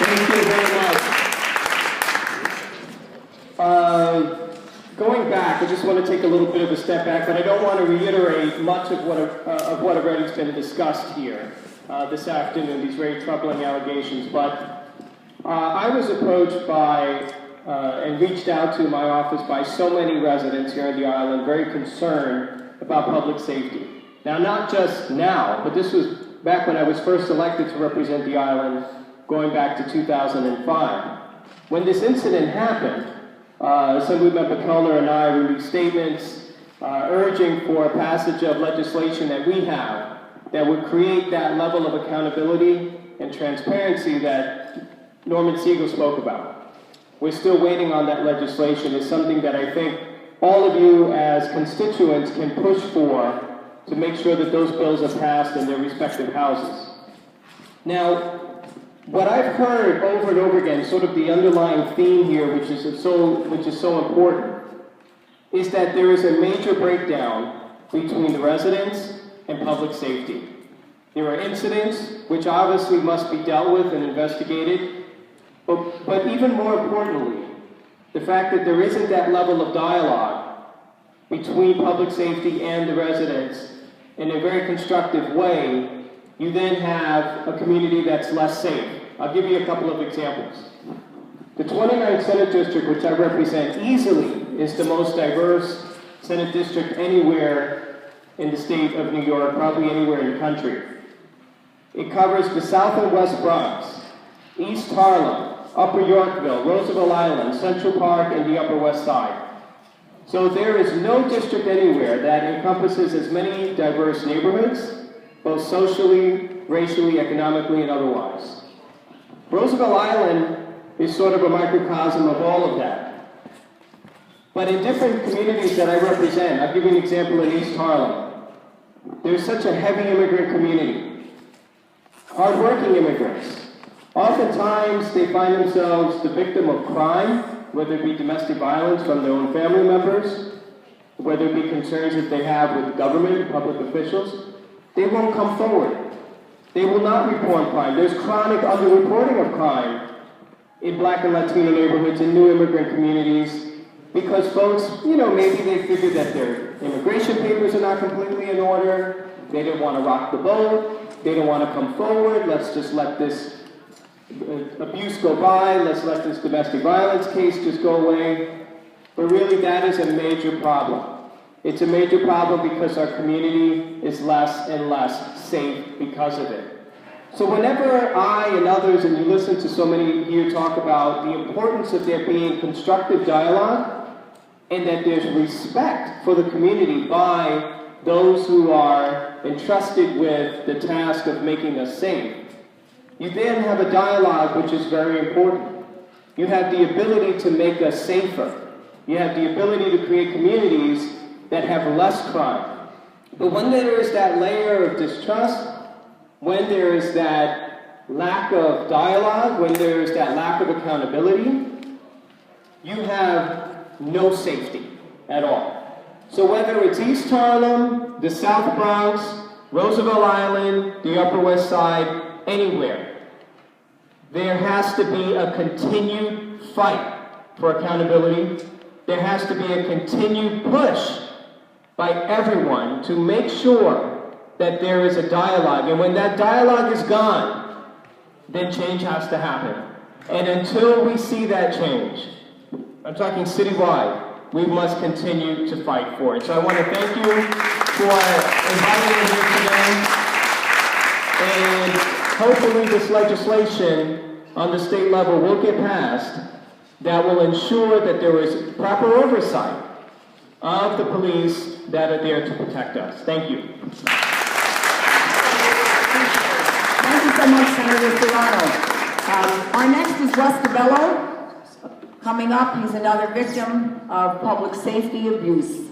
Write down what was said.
Thank you very much. Going back, I just want to take a little bit of a step back, but I don't want to reiterate much of what already has been discussed here this afternoon, these very troubling allegations. But I was approached by and reached out to my office by so many residents here on the island, very concerned about public safety. Now, not just now, but this was back when I was first elected to represent the island, going back to 2005. When this incident happened, Assemblymember Kellner and I released statements urging for passage of legislation that we have that would create that level of accountability and transparency that Norman Siegel spoke about. We're still waiting on that legislation. It's something that I think all of you as constituents can push for to make sure that those bills are passed in their respective houses. Now, what I've heard over and over again, sort of the underlying theme here, which is so important, is that there is a major breakdown between the residents and public safety. There are incidents which obviously must be dealt with and investigated, but even more importantly, the fact that there isn't that level of dialogue between public safety and the residents in a very constructive way, you then have a community that's less safe. I'll give you a couple of examples. The 29th Senate District, which I represent, easily is the most diverse Senate District anywhere in the state of New York, probably anywhere in the country. It covers the South and West Bronx, East Harlem, Upper Yorkville, Roosevelt Island, Central Park, and the Upper West Side. So there is no district anywhere that encompasses as many diverse neighborhoods, both socially, racially, economically, and otherwise. Roosevelt Island is sort of a microcosm of all of that. But in different communities that I represent, I'll give you an example in East Harlem. There's such a heavy immigrant community, hardworking immigrants. Oftentimes, they find themselves the victim of crime, whether it be domestic violence from their own family members, whether it be concerns that they have with government, public officials. They won't come forward. They will not report crime. There's chronic underreporting of crime in Black and Latino neighborhoods, in new immigrant communities, because folks, maybe they figure that their immigration papers are not completely in order, they didn't want to rock the boat, they didn't want to come forward, let's just let this abuse go by, let's let this domestic violence case just go away. But really, that is a major problem. It's a major problem because our community is less and less safe because of it. So whenever I and others, and you listen to so many here talk about the importance of there being constructive dialogue and that there's respect for the community by those who are entrusted with the task of making us safe, you then have a dialogue which is very important. You have the ability to make us safer. You have the ability to create communities that have less crime. But when there is that layer of distrust, when there is that lack of dialogue, when there is that lack of accountability, you have no safety at all. So whether it's East Harlem, the South Bronx, Roosevelt Island, the Upper West Side, anywhere, there has to be a continued fight for accountability. There has to be a continued push by everyone to make sure that there is a dialogue. And when that dialogue is gone, then change has to happen. And until we see that change, I'm talking citywide, we must continue to fight for it. So I want to thank you for inviting me here today. And hopefully this legislation on the state level will get passed that will ensure that there is proper oversight of the police that are there to protect us. Thank you. Thank you so much, Senator Serrano. Our next is Russ DeBello. Coming up, he's another victim of public safety abuse.